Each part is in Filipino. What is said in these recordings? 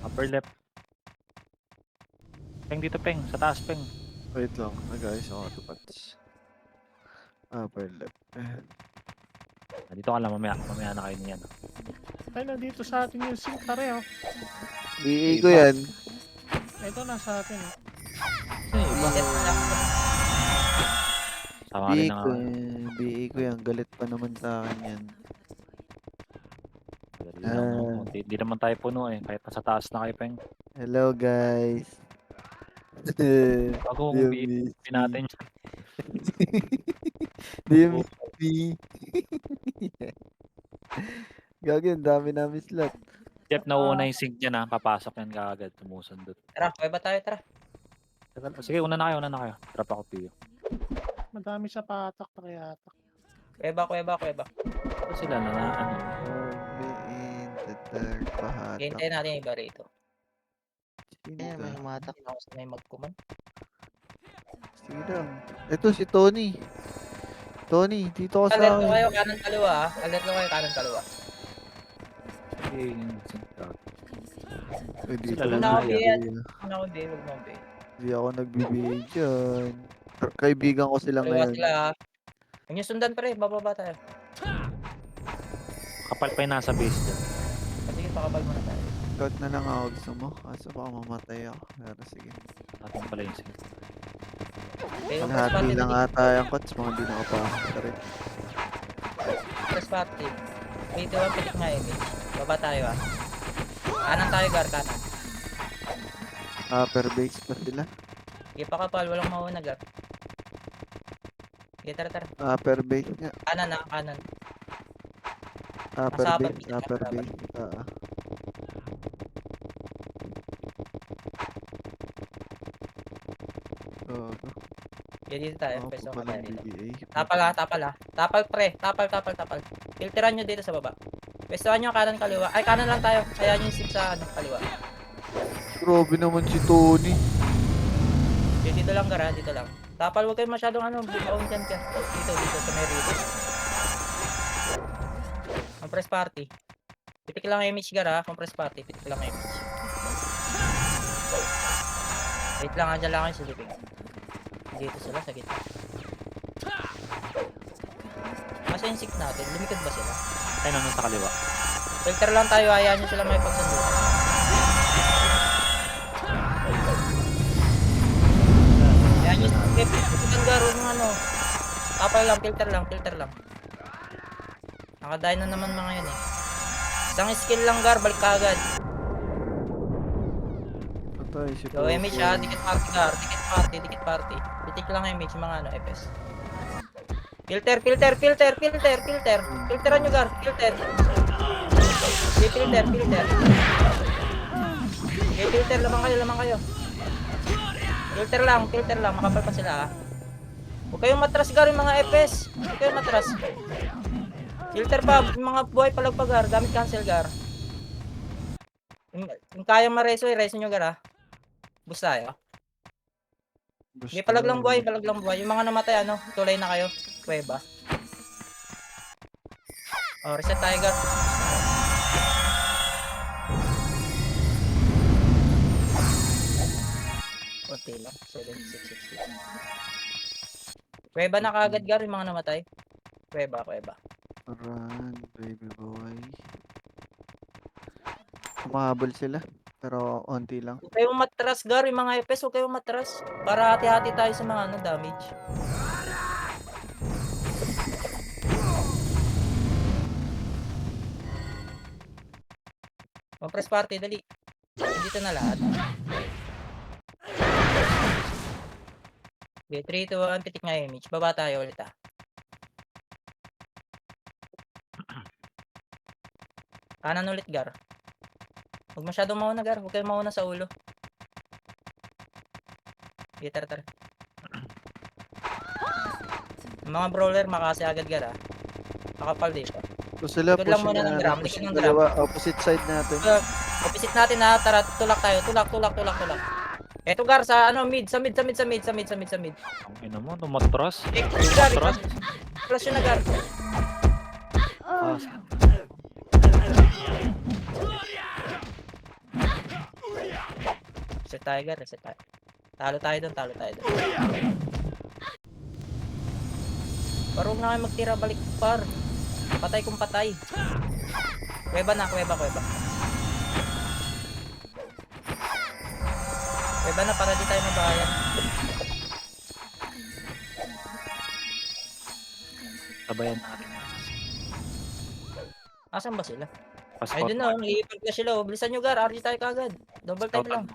Upper left. Peng dito, Peng. Sa taas, Peng. Wait lang. Nag-ayos ako ito, Pats. Upper left. Dito ka lang, mamaya. Mamaya na kayo niyan. Ay, nandito sa atin yung sink pare, oh. BA ko yan. Ito na sa atin, oh. Sama rin na nga. BA ko yan. Galit pa naman sa akin yan. Dali lang, no? Di naman tayo puno eh. Kahit nasa taas na kayo, Peng. Hello, guys. Bago Do you kung miss me? natin siya. Do you miss me? Gagi, ang dami namin slot. Jeff, nauuna yung sync niya na. Papasok yan kaagad. Tumusundot. Tara, kuweba tayo, tara. Sige, una na kayo. Drop ako Pio. Madami sa patak, pakiatak. Kuweba. Ito sila na ano. Be in the dark, pahatak. Hintayin natin yung iba rito. Sino Eh, to? may humatak na ako sa may magkuman. Sige lang. Ito si Tony. Tony, dito ka sa Alert ko akin. kayo, kanan kaliwa ah. Alert ko kayo, kanan kaliwa. Sige, yung sync drop. Eh, dito Sila ka lang na. na na yan. Ano ako, Dave, huwag mo, Dave. Hindi ako nagbibigay dyan. Kaibigan ko sila Kaliwa ngayon. sila ah. Huwag niyo sundan pre, bababa tayo. Kapal pa yung nasa base dyan. Sige, pakabal muna tayo. Scout na lang ako, gusto mo? Kaso baka mamatay ako. Pero sige. Atong pala yung sync. Okay, yung press Kalahati party, lang ata yung coach. Mga hindi nakapasok ka rin. press party. Wait, yung pitik nga image. Baba tayo ah. Kanan tayo, Gar, kanan. Upper base pa sila. Sige, pakapal, walang mauna, Gar. Sige, tara. Upper base nga. Kanan ah, kanan. Upper Nasa upper base. base, Upper nasa base. Oo. Sige, dito tayo. Oo, Pwesto pa ka tayo palang dito. BBA. Tapal ah. Tapal pre, tapal. Filteran nyo dito sa baba. Pwestohan nyo kanan kaliwa. Ay, kanan lang tayo. Kaya nyo yung sip sa ano, kaliwa. Grabe naman si Tony. Okay, dito lang, Gar, dito lang. Tapal, huwag kayo masyadong ano, bumaon dyan ka. Dito, sa may rito. Compress party. Pitik lang yung image, Gar, ha. Compress party, pitik lang yung image. Wait lang, andyan lang kayo silipin. Dito sila, sa gitna. Masa yung sick natin, lumikod ba sila? Ay, nandun sa kaliwa. Filter lang tayo, hayaan nyo sila may pagsandukan. Hayaan nyo sila, pitik Gar, huwag yung ano. Tapal lang, filter lang. Nakadain na naman mga yun eh. Isang skill lang, Gar, balik ka agad. Patay si So, image ha, dikit party, Gar, dikit party. Pitik lang image, mga ano, FS. Filter. Filteran nyo, Gar, filter. Okay, filter. Okay, filter, lamang kayo. Filter lang, makapal pa sila ha. Huwag kayong matras, Gar, yung mga FS. Huwag kayong matras. Filter pa, yung mga buhay palagpag, Gar, gamit cancel, Gar. Yung kayang ma-reso, i-reso nyo, Gar, ha. Boost tayo. Hindi, palag lang buhay. Yung mga namatay, ano, tulay na kayo. Kuweba. Oh, reset tayo, Gar. Konti lang. 7660. Kuweba na kaagad, Gar, yung mga namatay. Kuweba. Run, baby boy. Humahabol sila. Pero onti lang. Huwag kayong matras, Gar, yung mga FPS, huwag kayong matras. Para hati-hati tayo sa mga ano, damage. Press party, dali. Dito na lahat. Okay, 3, 2, 1, pitik nga image. Baba tayo ulit ah. Kanan ulit, Gar. Huwag masyadong mauna, Gar. Huwag kayong mauna sa ulo. Okay, tara. Yung mga brawler, makasi agad, Gar ah. Makapal dito. So sila Likod lang push muna ng drum, push likod ng dalawa, opposite side natin. Opposite natin ha, tara, tulak tayo. Tulak. Eto, Gar, sa ano, sa mid. Ang ina mo, tumatras. Gar, Tumatras. flash yun na, Gar. Ah, Reset tayo, Gar. Reset tayo. Talo tayo doon, talo tayo doon. Parang na kayo magtira, balik par. Patay kung patay. Kuweba na, kuweba. Kuweba na para di tayo mabahayan. Sabayan natin yan. Asan ba sila? Ay, Passport dun na, iipag na sila. Oh. Bilisan nyo, Gar. RG tayo kagad. Double time lang.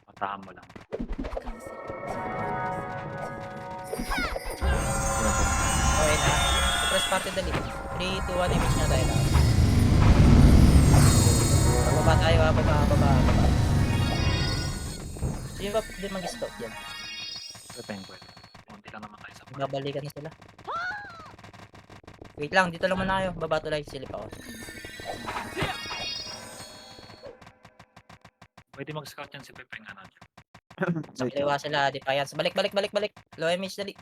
Matahan mo lang. Okay na. Press party dali. 3, 2, 1, image na tayo lang. Bababa tayo ha, baba. Sino ba din mag-stop yan? Pepeng ko. Kunti lang naman tayo sa mga. Babalikan na sila. Wait lang, dito lang muna kayo. Baba tulay, silip ako. Pwede mag-scout yan si Pepeng. Ano? Sa kaliwa sila, Defiance. Balik. Low image dali.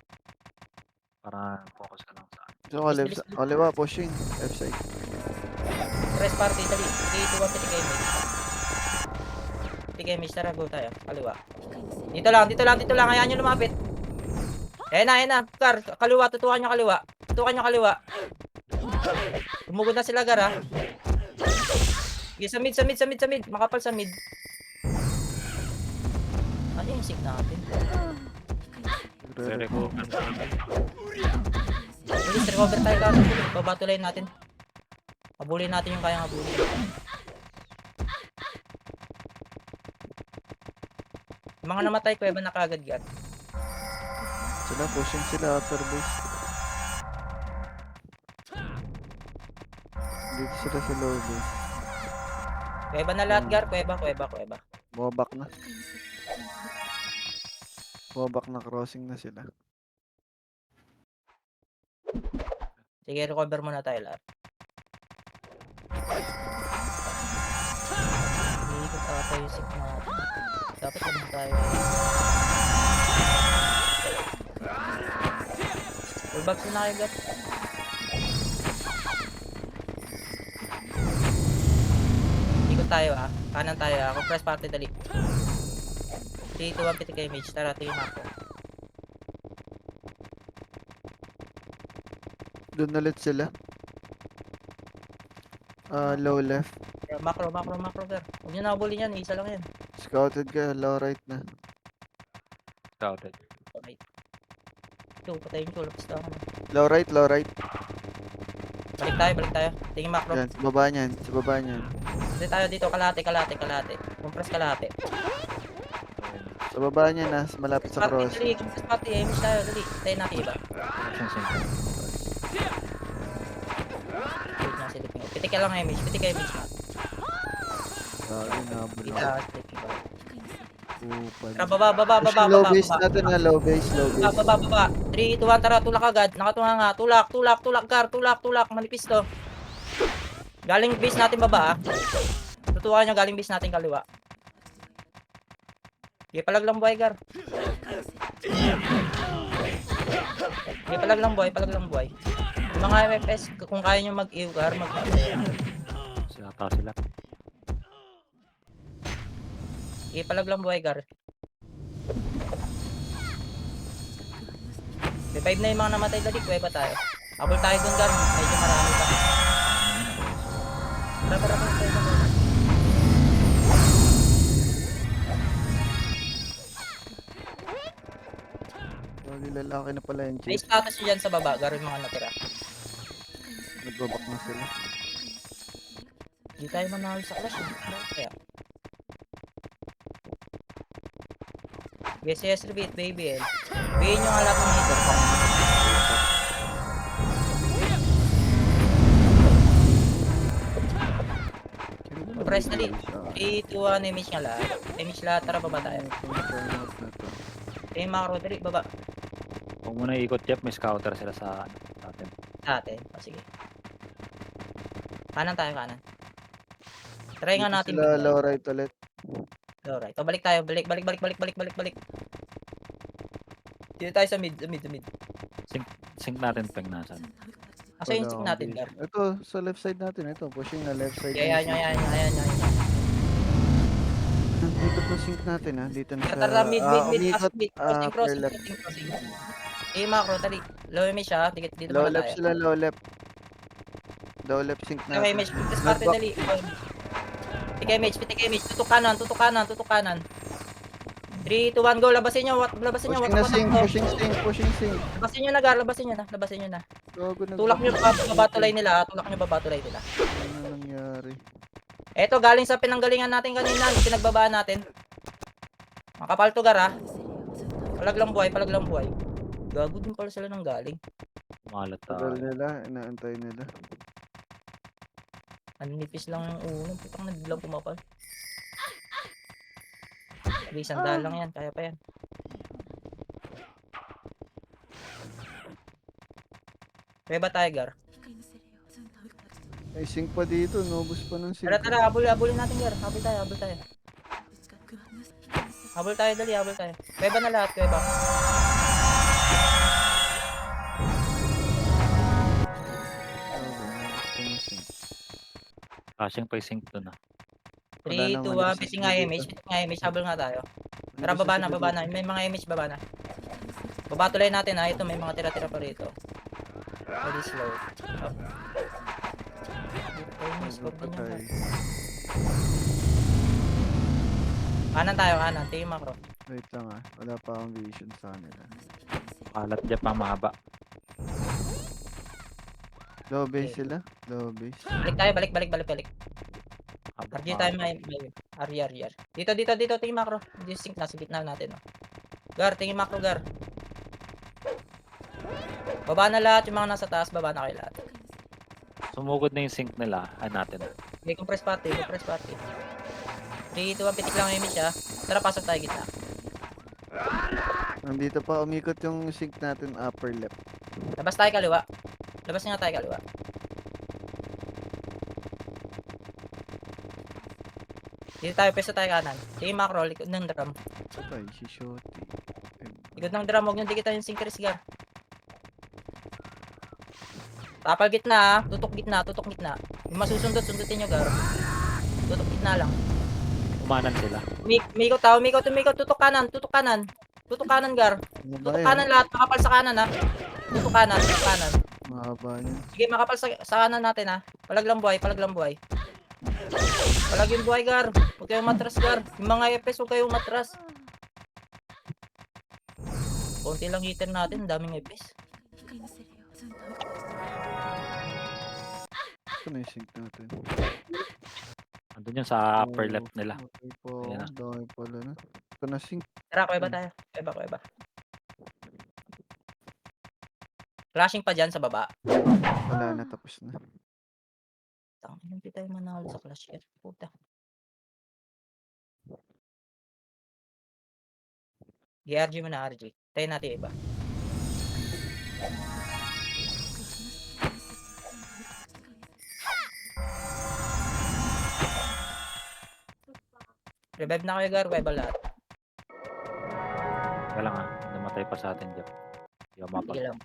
Para focus ka lang sa So, kaliwa, pushing. Left side. Press party dali. 3, 2, 1, pitik image. Pitik image, tara, go tayo. Kaliwa. Dito lang. Hayaan nyo lumapit. Ayan na. Gar, kaliwa, tutukan nyo kaliwa. Umugod na sila, Gar, ha. Sige, sa mid. Makapal sa mid. Ano yung sig natin? recover. Please, recover tayo kagad. Babatulayin natin. Habulin natin yung kayang habulin. Yung mga namatay, kuweba na kagad, Gar. Sila, pushing sila after base. Dito sila sa low base. Kuweba na lahat, Gar. Kuweba. Bumabak na. Bumabak na, crossing na sila. Sige, recover muna tayo lahat. Hindi ko pa tayo yung sig natin. Dapat naman tayo. Full box na kayo, Gar. Ikot tayo, ah. Kanan tayo, ah. Compress party, dali. 3, 2, 1, pitik image. Tara, tingin ako. Doon ulit sila. Low left. Macro, Gar. Huwag nyo nakabulin yan, isa lang yan. Scouted ka, low right na. Scouted. Okay. Ito, patayin ko. Lapis na ako. Low right. Balik tayo. Tingin macro. Yan, sa baba niyan. Hindi tayo dito, kalate. Compress kalate. Sa baba niyan na, malapit sa cross. Compress party, image tayo, dali. Tayo natin iba. Wait na, silipin. Pitik ka lang image na. Sorry, nabula. Kita, silipin ko. Upad. Tara, baba. Pushing low base natin na, low base. Baba. 3, 2, 1, tara, tulak agad. Nakatunga nga. Tulak, Gar. Tulak. Manipis to. Galing base natin baba, ah. Tutukan nyo, galing base natin kaliwa. Sige, palag lang buhay, Gar. Sige, palag lang buhay. Yung mga MFS, kung kaya nyo mag-ew, Gar, Sila. Sige, palag lang buhay, Gar. Revive na yung mga namatay dali, kuweba tayo. Habol tayo dun, Gar. Medyo marami pa. Tara. Sorry, lalaki na pala yung May chase. status nyo dyan sa baba, Gar, yung mga natira. Nagbabak na sila. Hindi tayo manalo sa clash, eh. Kaya. GCS repeat, baby, eh. Bayin nyo nga lahat ng hitter ko. Press dali. 3, 2, 1, image nga lahat. Image lahat, tara baba tayo. Yung macro, dali, baba. Huwag mo na ikot, Jeff. May scouter sila sa atin. Sa atin. O, sige. Kanan tayo. Try nga natin. Sila low right ulit. Alright. O, balik tayo. Balik. Dito tayo sa mid. Sync natin pag nasan. Asa yung stick natin, Gar? Ito, sa left side natin. Ito, pushing na left side. Ayan. Ikot na sync natin ha. Dito na sa... Tara, mid, umikot. crossing, Upper left. crossing. Eh, macro, tali. Low image ha, dito Low muna left tayo. sila, low left. Low left sync Low natin. image, press party, dali. Pitik image, tutok kanan. 3, 2, 1, go, labasin nyo, Pushing na sync, pushing sync. Labasin nyo na, Gar, labasin nyo na. Gago na. Tulak nyo babatulay nila. Ano nangyari? Eto, galing sa pinanggalingan natin kanina, pinagbabaan natin. Makapal to, Gar, ha. Palag lang buhay. Gago din pala sila nang galing. Malat Tagal tayo. nila, inaantay nila. Ang nipis lang yung ulo, putang na biglang pumapal. Hindi, sandal lang yan, kaya pa yan. Kaya ba tayo, Gar? May sync pa dito, nobus pa ng sync. Tara, habulin natin, Gar. Habol tayo. Habol tayo, dali, habol tayo. Kaya ba na lahat, kaya ba? Flashing pa yung sync doon ah. 3, 2, 1, piting nga image, habol nga tayo. Tara, baba na. May mga image, baba na. Babatuloy natin ha, ito may mga tira-tira pa rito. Very slow. Up. Kanan tayo, tingin macro. Wait lang ah, wala pa akong vision sa kanila. Kalat dyan pa mahaba. Low base sila? Low base. Balik. RG tayo may RR. Dito, tingin macro. Dito sync na, sa gitna natin. Oh. Gar, tingin macro, Gar. Baba na lahat, yung mga nasa taas, baba na kayo lahat. Sumugod na yung sync nila. Ay natin. Okay, compress party. 3, 2, 1, pitik lang yung image ha. Tara, pasok tayo gitna. Nandito pa umikot yung sync natin upper left. Labas tayo kaliwa. Labas nga tayo kaliwa. Dito tayo, pwesto tayo kanan. Tingin macro, likod ng drum. Patay, si Shotty. Likod ng drum, huwag nyo dikitan yung sync Gar. Tapal gitna ha. Tutok gitna. Yung masusundot, sundutin nyo, Gar. Tutok gitna lang. Umanan sila. Umikot. Tutok kanan, Gar. Ano ba Tutok yan? kanan lahat, makapal sa kanan ha. Tutok kanan. Mahaba niya. Sige, makapal sa kanan natin ha. Palag lang buhay. Palag yung buhay, Gar. Huwag kayong matras, Gar. Yung mga FPS, huwag kayong matras. Konti lang hitter natin, daming FPS. Ito na yung sync natin. Andun yun sa upper left nila. Okay po, Ayan na. dami pala na. Ito na sync. Tara, kuweba tayo. Kuweba. Flashing pa dyan sa baba. Wala na, tapos na. Hindi tayo manalo sa clash here. Puta. RG mo na, RG. Tayo natin iba. Revive na kayo, Gar. Kuweba lahat. Kaya lang ah. Namatay pa sa atin dyan. Hindi ako mapag. Sige lang.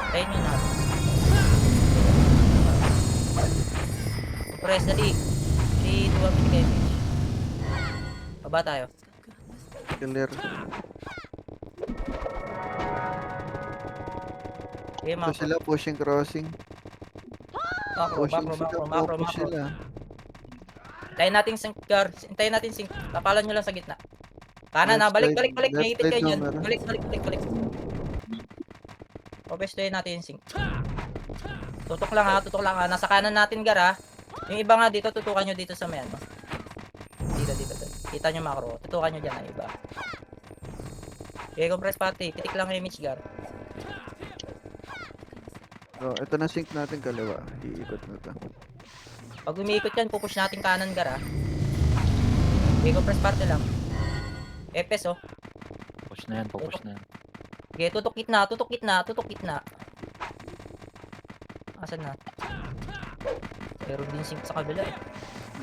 Tayo nyo na. Press, dali. 3, 2, 1, pitik image. Baba tayo. Killer. Sige, Ito macro. sila pushing crossing. Macro. Push sila. Hintayin natin sync, Gar. Hintayin natin sync. Tapalan nyo lang sa gitna. Kanan na. Balik. Left May ipit side kayo dyan. numero. Balik. Papestuhin natin yung sync. Tutok lang ha. Nasa kanan natin, Gar ha. Yung iba nga dito, tutukan nyo dito sa may ano. Dito. Kita nyo macro. Tutukan nyo dyan ang iba. Okay, compress party. Pitik lang yung image, Gar. Oh, ito na sync natin kaliwa. Iikot na to. Pag umiikot yan, pupush natin kanan, Gar ha. Okay, compress party lang. FPS oh. Push na yan. Okay, tutok gitna. Asan na? Meron din sync sa kabila eh.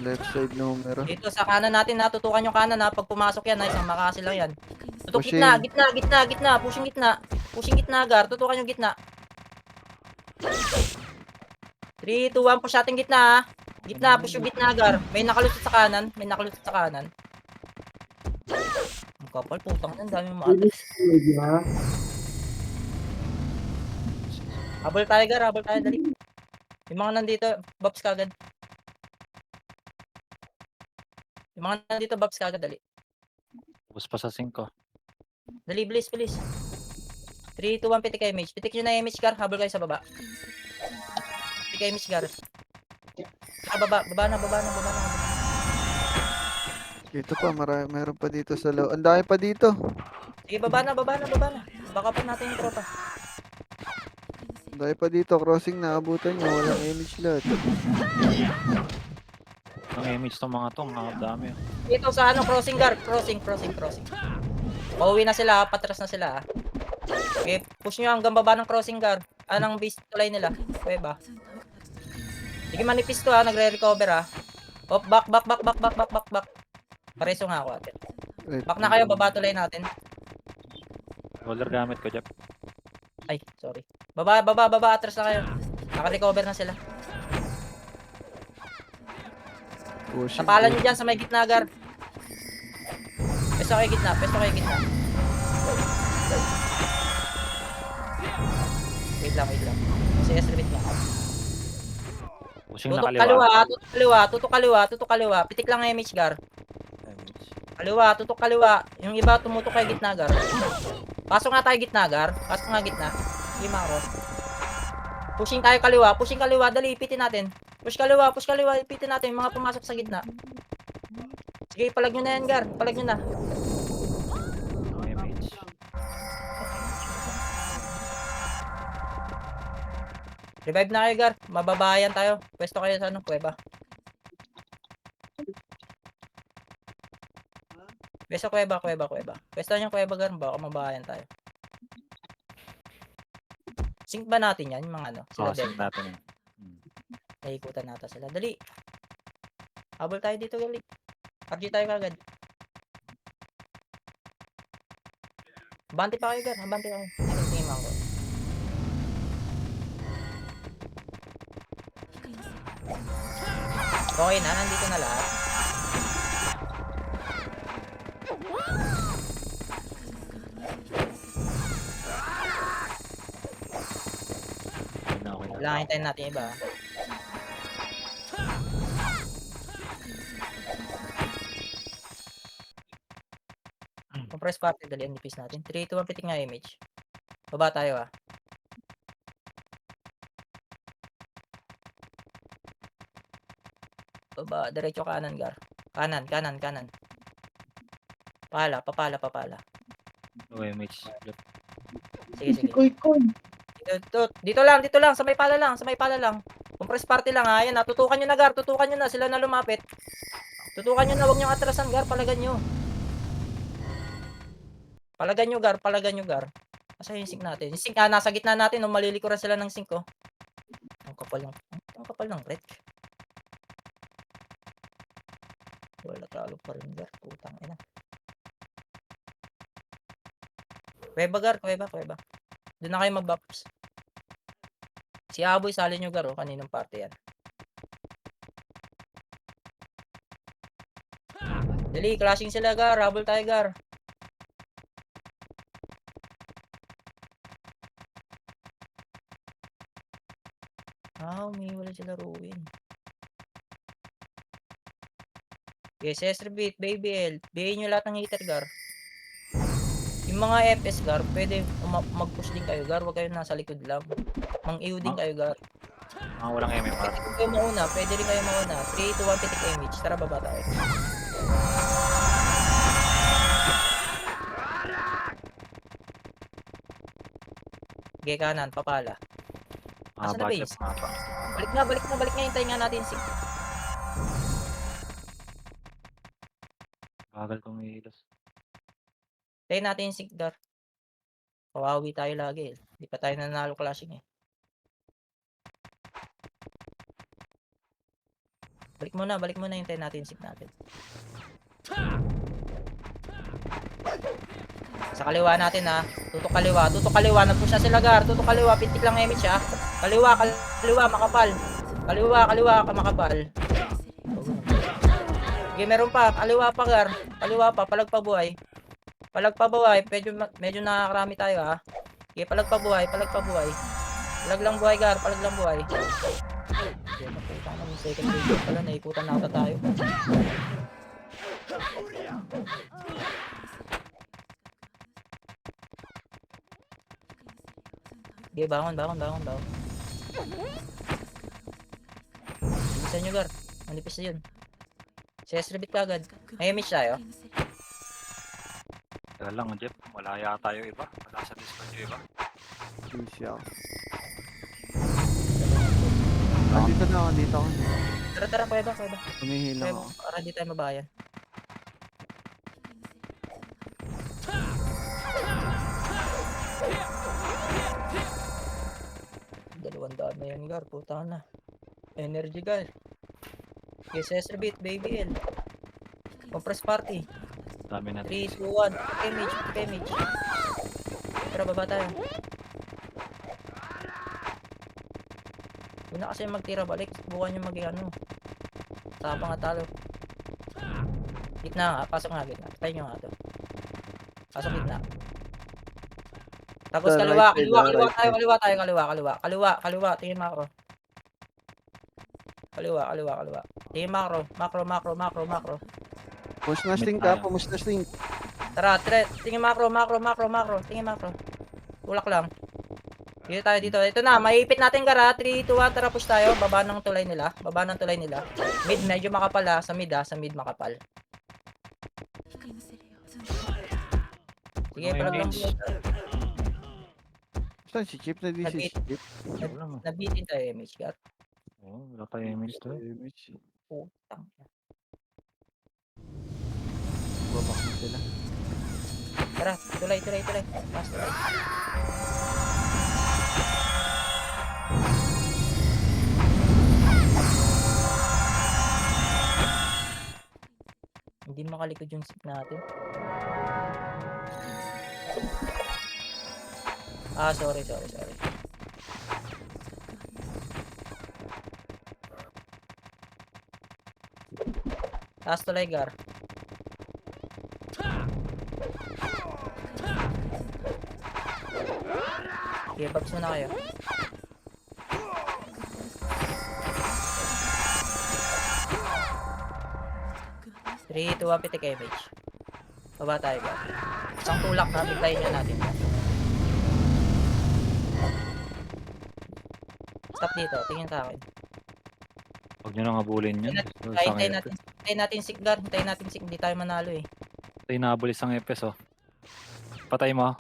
Left side numero. Dito sa kanan natin ha, tutukan yung kanan ha. Pag pumasok yan ha, isang makasi lang yan. Tutok Pushing. gitna. Pushing gitna, Gar. Tutukan yung gitna. 3, 2, 1, push natin gitna ha. Gitna, push yung gitna, Gar. May nakalusot sa kanan. May nakalusot sa kanan. Ang kapal, putang na. Ang dami mga atras. Habol tayo, Gar. Habol tayo, dali. Yung mga nandito, Bobs kagad. Yung mga nandito, Bobs kagad, dali. Bus pa sa 5. Dali, bilis, bilis. 3, 2, 1, pitik kayo image. Pitik nyo na image, Gar. Habol kayo sa baba. Pitik kayo image, Gar. Baba na. Dito pa, meron pa dito sa loob. Ang dami pa dito. Sige, baba na. Baka pa natin yung tropa. Ang dami pa dito. Crossing na, abutan nyo. Walang image lot. Ang image ng mga tong, ang dami. Dito sa ano, crossing, Gar. Crossing. Pauwi na sila, patras na sila. Okay, push nyo hanggang baba ng crossing, Gar. Anong base tulay nila? Kuweba. Sige, manipis to nagre-recover Oh, back. Pareso nga ako ate. Back na kayo, baba tulay natin. Roller gamit ko, Jeff. Ay, sorry. Baba, atras na kayo. Naka-recover na sila. Pushing. Napalan nyo dyan sa may gitna, Gar. Pesto kayo gitna. Wait lang. Sige, repeat lang. Pushing na Tutok kaliwa. Pitik lang ang image, Gar. Kaliwa, tutok kaliwa. Yung iba tumutok kay gitna, Gar. Pasok nga tayo gitna, Gar. Sige, Maro. Pushing tayo kaliwa. Dali, ipitin natin. Push kaliwa. Ipitin natin yung mga pumasok sa gitna. Sige, palag nyo na yan, Gar. Palag nyo na. Ang image. Revive na kayo, Gar. Mababayan tayo. Pwesto kayo sa kuweba. Pwesto kuweba. Pwesto nyo kuweba, Gar. Baka mababayan tayo. Sync ba natin yan? Yung mga sila din. Sync natin yun. Naikutan natin sila. Dali. Habol tayo dito, gali. RG tayo kagad. Abante pa kayo, Gar. Abante kayo. Tingin mo ako. Okay na, nandito na lahat. Okay na. Kailangan hintayin natin iba. Compress party, dali ang nipis natin. 3, 2, 1, pitik nga image. Baba tayo Baba, diretso kanan, Gar. Kanan. Papala. Okay, image. Jeff. Sige. Dito lang, sa may pala lang. Compress party lang Ayan tutukan nyo na, Gar. Sila na lumapit. Tutukan nyo na, huwag nyo atrasan, Gar. Palagan nyo, Gar. Asa yung sync natin? Yung sync, nasa gitna natin, malilikuran sila ng sync, Ang kapal ng break. Wala talo pa rin, Gar. Putang ina. Kuweba, Gar. Doon na kayo mag-buffs. Si Aboy, sali nyo, Gar. Kaninong party yan? Dali, clashing sila, Gar. Rabble tayo, Gar. Umiwala sila ruin. Yes, repeat, baby L. Bihin nyo lahat ng hitter, Gar. Yung mga FS, Gar, pwede mag-push din kayo, Gar. Huwag kayo nasa likod lang. Mang-EO din kayo, Gar. Mga walang MMR. Pwede rin kayo mauna. 3, 2, 1, pitik image. Tara, baba tayo. Sige, kanan, papala. Asa na base? Balik na. Hintayin nga natin si... Bagal kong ilos. Hintayin natin yung sync, Gar. Kawawi tayo lagi Hindi pa tayo nanalo clashing Balik mo na, hintayin natin yung sync natin. Sa kaliwa natin Tutok kaliwa. Nag-push na sila, Gar. Tutok kaliwa. Pitik lang image Kaliwa, makapal. Kaliwa, makapal. Sige, meron pa. Kaliwa pa, Gar. Kaliwa pa. Palag pa buhay. Palag pa buhay. Medyo nakakarami tayo, ha. Sige, palag pa buhay. Palag pa buhay. Palag lang buhay, Gar. Palag lang buhay. Sige, naputa ka ng second wave pala. Naikutan na ata tayo. Sige, bangon. Bisa nyo, Gar. Manipis na yun. CS rebit ka agad. May image tayo. Tara lang, Jeff. Wala yata yung iba. Wala sa Discord yung iba. Busy ako. Dito na ako, dito ako. Tara, kuya ba? Humihilang ako. Para di tayo mabayan. Dalawang daan na yan, Gar. Puta na. Energy, Gar. SS rebit, baby L. Compress party. Dami na. 3, 2, 1. Image. Tara, baba tayo. Una kasi magtira balik. Bukan yung ano. Tapang nga talo. Gitna nga. Pasok nga gitna. Tayo nyo nga to. Pasok gitna. Tapos Sa kaliwa. right side, Kaliwa right tayo. Kaliwa. Tingin macro. Kaliwa. Tingin macro. Push na Mid sting tayo. ka, push na sting. Tara, tingin macro. Tingin macro. Tulak lang. Dito tayo dito. Ito na, maipit natin, Gar, ha. 3, 2, 1, tara push tayo. Baba ng tulay nila. Mid, medyo makapal, ha. Sa mid makapal. Sige, Ano palag lang. image? Saan si Chip na di si Nag-hit. Chip? Wala mo. Nabitin tayo, image, Gar. Oo, wala tayo image to. Putang. Babak na sila. Tara, tulay. Mas tulay. Hindi makalikod yung stick natin. Sorry. Taas tulay, Gar. Okay, babs muna kayo. Three, 2, 1, pitik image. Baba tayo, Gar. Isang tulak na, biglayin nyo natin. Stop dito, tingin sa akin. Huwag nyo nang habulin yun. Hintayin natin si Gar, hindi tayo manalo eh. Tayo nabulis ang EPS, oh. Patay mo.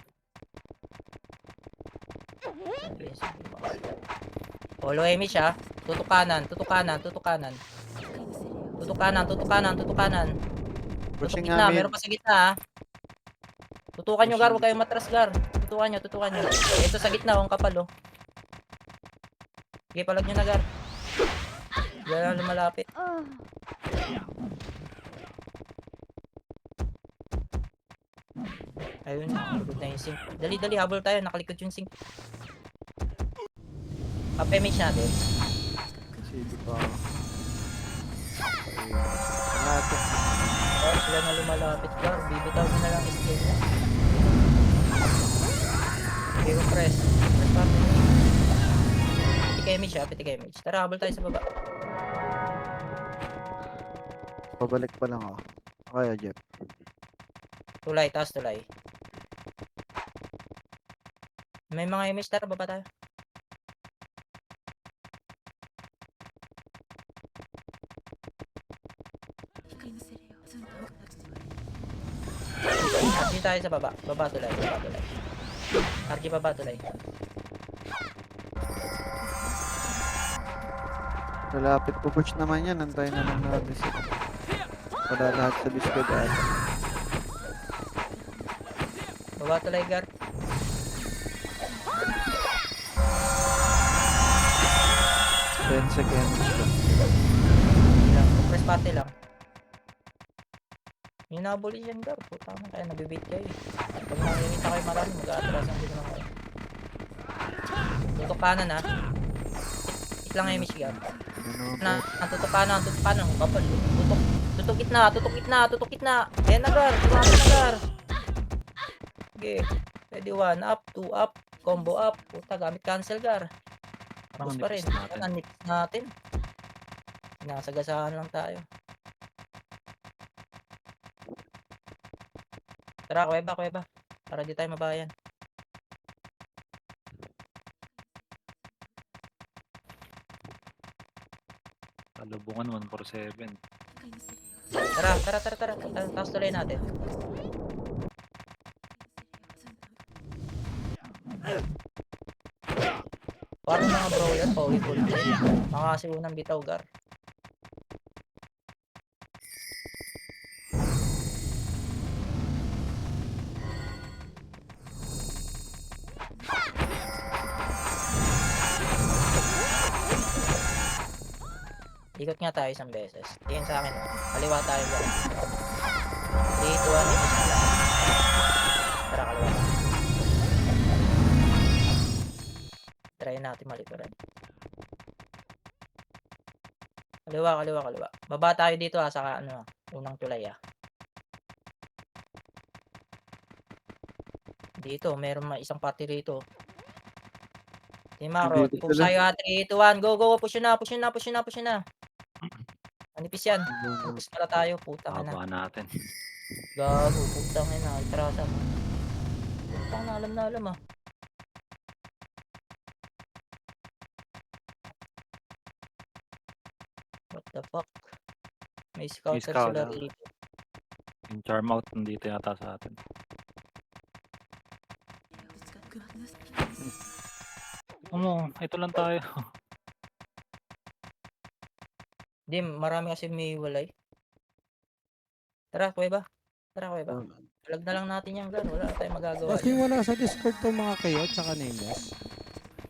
Follow image ha. Tutok kanan. Tutok Pushing gitna, namin. meron pa sa gitna ha. Tutukan nyo, Gar, huwag kayong matras, Gar. Tutukan nyo. Ito sa gitna, ang kapal, oh. Sige, palag nyo na, Gar. Diyan na lumalapit. Ayun, nakalugod na yung sink. Dali, habol tayo. Nakalikod yung sink. Up-image natin. Sige pa ako. Nato. Oh, sila na lumalapit, Gar. Bibitaw mo na lang skill na. Okay, press. Press pa. Pitik image. Tara, habol tayo sa baba. Pabalik pa lang ako. Kaya, Jeff. Tulay, taas tulay. May mga image, tara, baba tayo. RG tayo sa baba. Baba tulay. RG baba tulay. Malapit po push naman yan. Antayin na lang natin sila. Wala lahat sa Discord ata. Baba tulay, Gar. Ten seconds lang. Lang. Press party lang. Yung nabuli yan, Gar. Puta mo kaya nabibit kayo. Pag nakikita kayo marami, mag-aatras ang din naman kayo. Tutok kanan ha. lang yung Michigan. Ano Na, po? tutok kanan, kapal. Tutok gitna. Ayan na, Gar. Tumama na, Gar. Okay. Pwede 1 up, 2 up, combo up. Puta, gamit cancel, Gar. Parang Tapos pa rin. nipis natin. Ayan, nipis natin. Nasagasaan lang tayo. Tara, kuweba. Para di tayo mabayan. Talubungan 147. Tara. Tapos tuloy natin. Parang mga brawler, powerful din. Mga kasi unang bitaw, Gar. Ikot nga tayo isang beses. Tingin sa akin, oh. Kaliwa tayo, Gar. 3, 2, 1, ikot na lang. Tara, kaliwa. Try natin malikuran. Kaliwa. Baba tayo dito sa unang tulay Dito, meron isang party rito. Si Maro, Dito push sila. tayo 3, 2, 1, go, push na. Manipis yan. Push pala tayo, putang ina. Haba natin. Gago, putang ina, itrasan mo. Putang na alam What the fuck? May scouter scout, sila ah. rito. Yung charm out nandito yata sa atin. Ito lang tayo. Di, marami kasi may walay. Tara, kuweba. Talag na lang natin yan, Gar. Wala na tayong magagawa. Kasi wala sa Discord to mga kayo, tsaka nameless.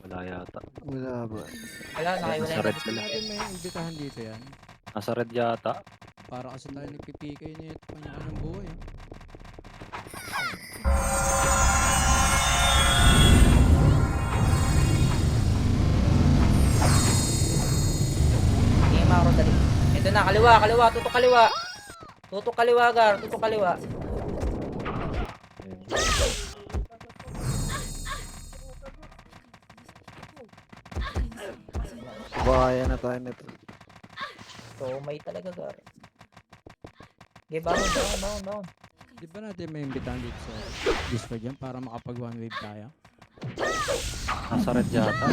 Wala yata. Wala ba? Wala, nakaiwalay Nasa na. red Hindi sila. natin may imbitahan dito yan. Nasa red yata. Para kasi tayo nagpipikay nito kanya-kanyang buhay. Hindi, Maro, dali. Ito na, kaliwa. Tutok kaliwa, Gar. Bahaya na tayo nito. So, may talaga, Gar. Okay, bangon. Di ba natin may imbitahan dito sa Discord yan para makapag one wave tayo? Nasa red yata.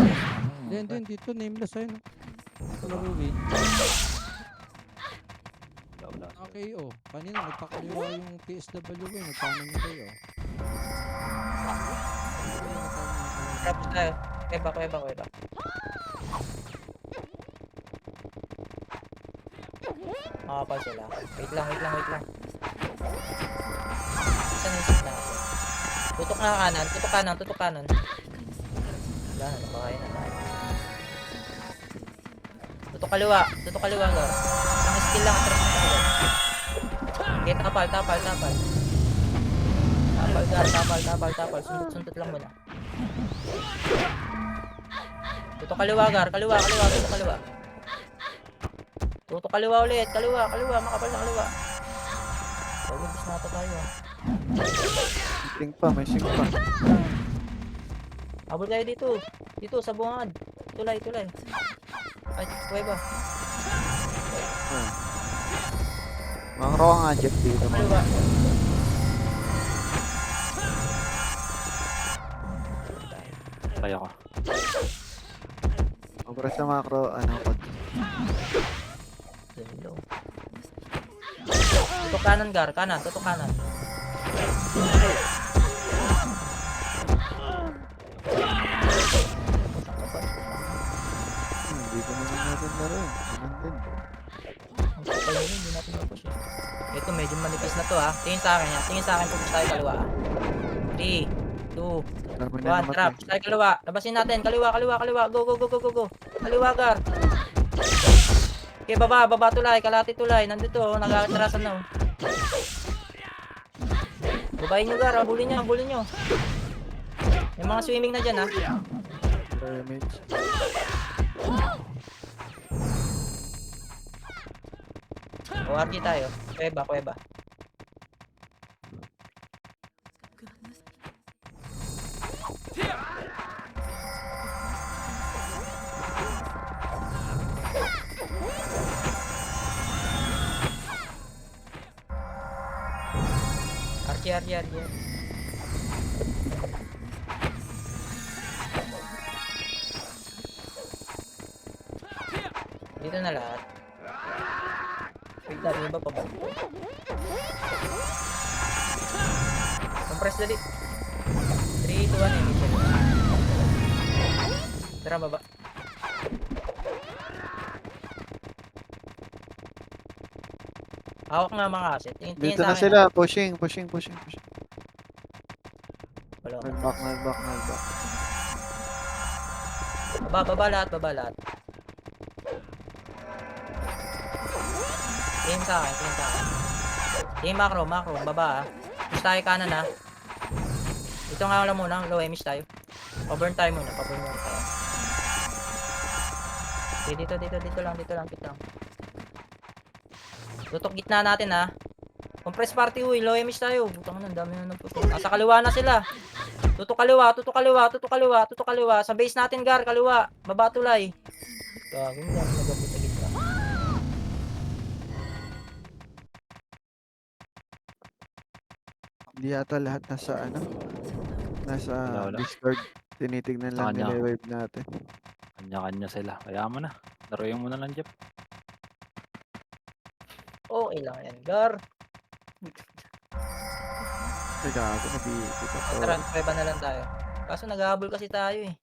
Hindi, dito nameless ayun. Laro win. Wala. Okay, kanina nagpakaliwa yung PSW nagpaano nyo kayo. Tapos tayo. Kuweba. Makapal sila. Wait lang. Saan yung sit natin? Tutok na kanan. Wala na, nakakaya na tayo. Tutok kaliwa, Gar. Isang skill lang, atras mo kaliwa. Okay, tapal. Tapal, Gar, sundot lang muna. Tutok kaliwa, Gar. Tutok kaliwa. Tutok kaliwa ulit. Makapal na kaliwa. Pagubos na ito tayo May sing pa. Habol tayo dito sa bungad. Tulay. Ay, kuweba. Mga raw nga Jeff dito. Kaliwa. Kaya ko. Obra sa macro, ko. Hello. Tutok kanan, Gar. Tutok kanan. Hindi ko naman natin laro. Ganun din. Ang kapal yun, hindi natin mapush Ito, medyo manipis na to Tingin sa akin, pupush tayo kaliwa 3, 2, Alam mo 1, na naman. trap. Push tayo kaliwa. Labasin natin. Kaliwa. Go. Kaliwa, Gar. Okay, baba tulay. Kalati tulay. Nandito, nag-atrasan na Babayin nyo, Gar. Bulin nyo. May mga swimming na dyan, Damage. ORG tayo. Kuweba, kuweba. RG. Dito na lahat. Wait na, yung iba pa ba? Compress dali. 3, 2, 1, emission. Tara, baba. Hawak nga mga asset. Tingin Dito sa na akin. sila. Pushing. Wala ko. Nag-back. Baba lahat. Tingin sa akin. Tingin macro, baba ah. Push tayo kanan ah. Ito nga lang muna, low emish tayo. Pa-burn tayo muna tayo. Okay, dito lang. Tutok gitna natin ah. Compress party uy, low emish tayo. Butang na, dami na nagputok. Nasa kaliwa na sila. Tutok kaliwa. Sa base natin gar, kaliwa. Baba tulay. Gago, hindi namin nagapit sa gitna. Hindi yata lahat nasa Wala. Discord. Tinitignan lang Kanya. nila yung wave natin. Kanya-kanya sila. Kaya mo na. Laruin mo na lang, Jeff. Okay lang yan, gar. Ay, gago, nabihiti ka pa. Tara, pweba na lang tayo. Kaso naghahabol kasi tayo eh.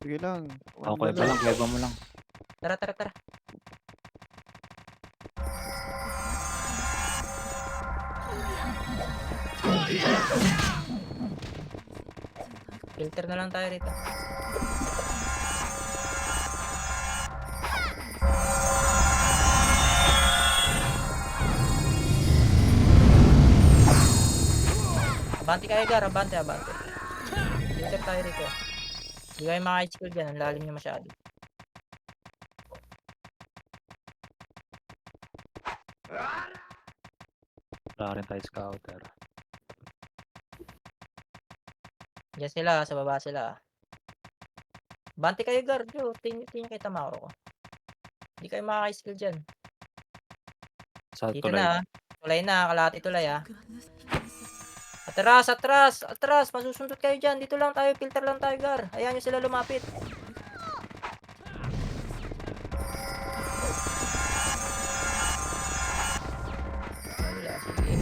Sige lang. Okay pa lang, kuweba mo lang. Tara. Filter na lang tayo rito. Abante kayo gar, abante. Filter tayo rito. Hindi kayo maka-high school dyan, ang lalim nyo masyado. Wala rin tayo scouter. Diyan sila, sa baba sila. Bante kayo gar, bro. Tingin kita macro ko. Hindi kayo maka-high school dyan. Sa Dito tulay. na, tulay na, kalahati tulay ah. Atras, masusundot kayo dyan. Dito lang tayo, filter lang tayo gar. Ayan nyo sila lumapit. Wala, sige.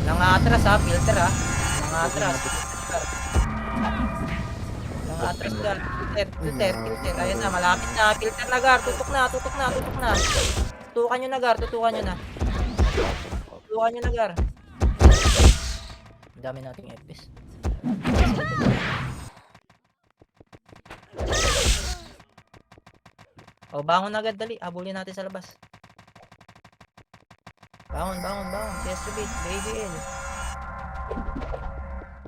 Walang atras ha, filter ha. Walang atras. Walang atras gar. Filter. Ayan na, malapit na. Filter na gar, tutok na. Tutukan nyo na gar. Tutukan nyo na gar. Ang dami nating FPS. O, bangon na agad, dali. Habulin natin sa labas. Bangon. CS3 bit, BABL.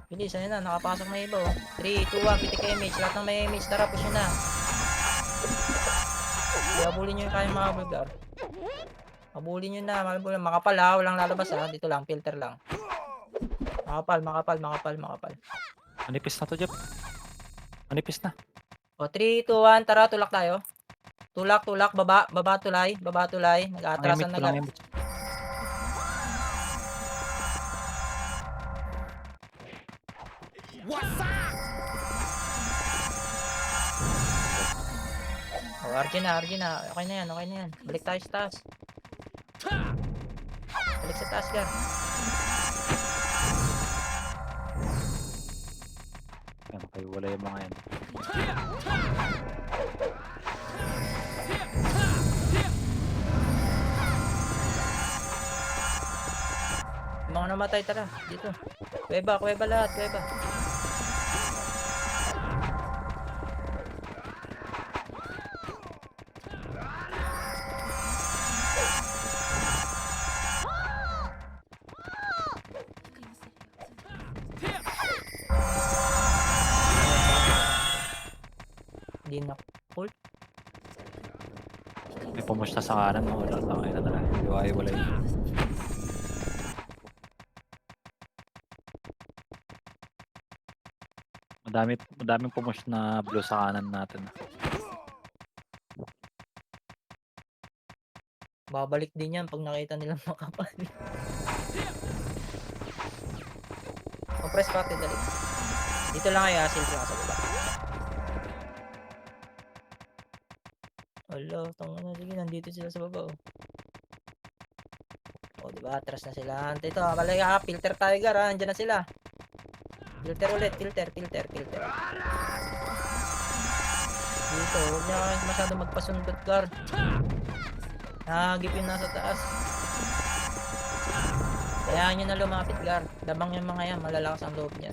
Bilis, ayun na. Nakapasok na iba, oh. 3, 2, 1, pitik ka image. Lahat ng may image. Tara, push nyo na. Habulin nyo yung kayang mga bulgar. Habulin nyo na. Makapal ha. Walang lalabas ha. Dito lang, filter lang. Makapal. Manipis na to, Jeff. Manipis na. O, 3, 2, 1, tara, tulak tayo. Tulak, baba tulay. Nag-aatrasan na lang. O, RG na. Okay na yan. Balik tayo sa taas. Balik sa taas, gar. Yan, kayo wala yung mga yan. Mga namatay, tara. Dito. Kuweba lahat. Hindi na. Hold. May pumusta sa kanan mo. Wala lang kayo na talaga. Iwalay. Madaming pumush na blue sa kanan natin. Babalik din yan pag nakita nilang makapal. Compress party, dali. Dito lang kayo, silk lang sa baba. Wala, tanga na. Sige, nandito sila sa baba, oh. O, diba? Atras na sila. Ito, balay ka. Filter tayo, Gar, ha? Andyan na sila. Filter ulit. Filter. Dito, huwag niya masyado magpasundot, Gar. Nahagip yung nasa taas. Kaya nyo na lumapit, Gar. Dabang yung mga yan, malalakas ang loob niyan.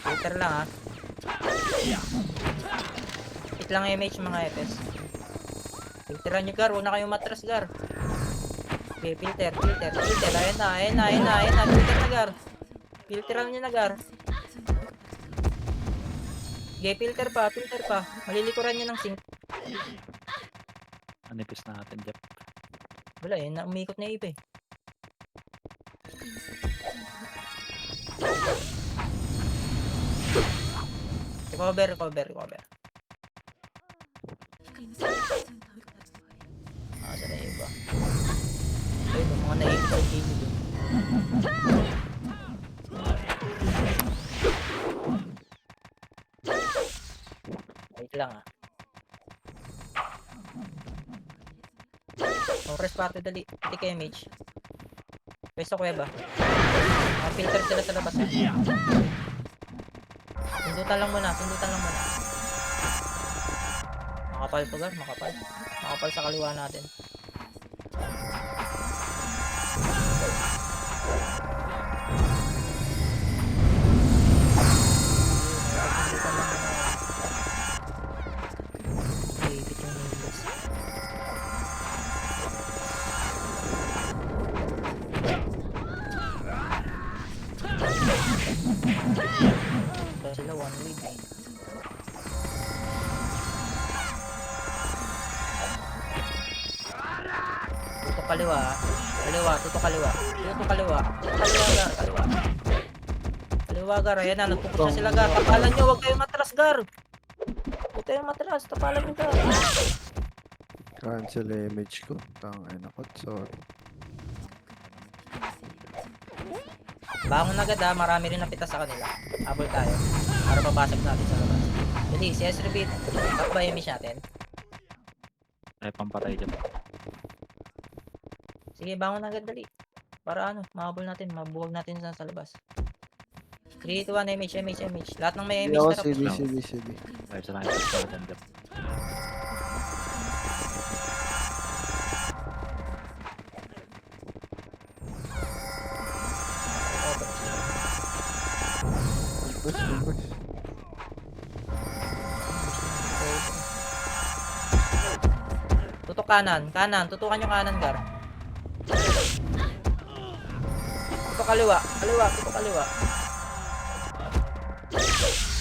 Filter lang, ha. Hit lang image mga FS. Filteran nyo, Gar. Huwag na kayong matras, Gar. Okay, filter. Ayan na. Filter na, Gar. Filteran nyo na, Gar. Okay, filter pa. Malilikuran nyo ng sink. Anipis natin, Jeff. Wala, yun na. Umikot na ipe. Recover. Saan na yung iba? Ay, yung mga naibig sa TV dun. Wait lang, ah. Compress party, dali. Take image. Pwesto kuweba. Filter sila sa labas, ha. Sundutan lang muna. Makapal to, Gar, makapal sa kaliwa natin. Sila one lead. Tutok kaliwa. Kaliwa, Gar. Ayan na, nagpupus na sila, Gar. Tapalan nyo, huwag kayong matras, Gar. Tapalan nyo, Gar. Cancel image ko. Tangina ko. Sorry. Bangon agad, ha. Marami rin napita sa kanila. Habol tayo. Para mabasag natin sa labas. Dali, CS repeat. Takba yung miss natin. Ay, pampatay, Jeff. Sige, bangon agad, dali. Para mahabol natin, mabuwag natin sa labas. 3, 2, 1, MH. Lahat ng may Hindi MH ako na tapos. CD. Ay, sa nakipis natin, Jeff. Bus. Tutok kanan. Tutukan yung kanan, Gar. Tutok kaliwa.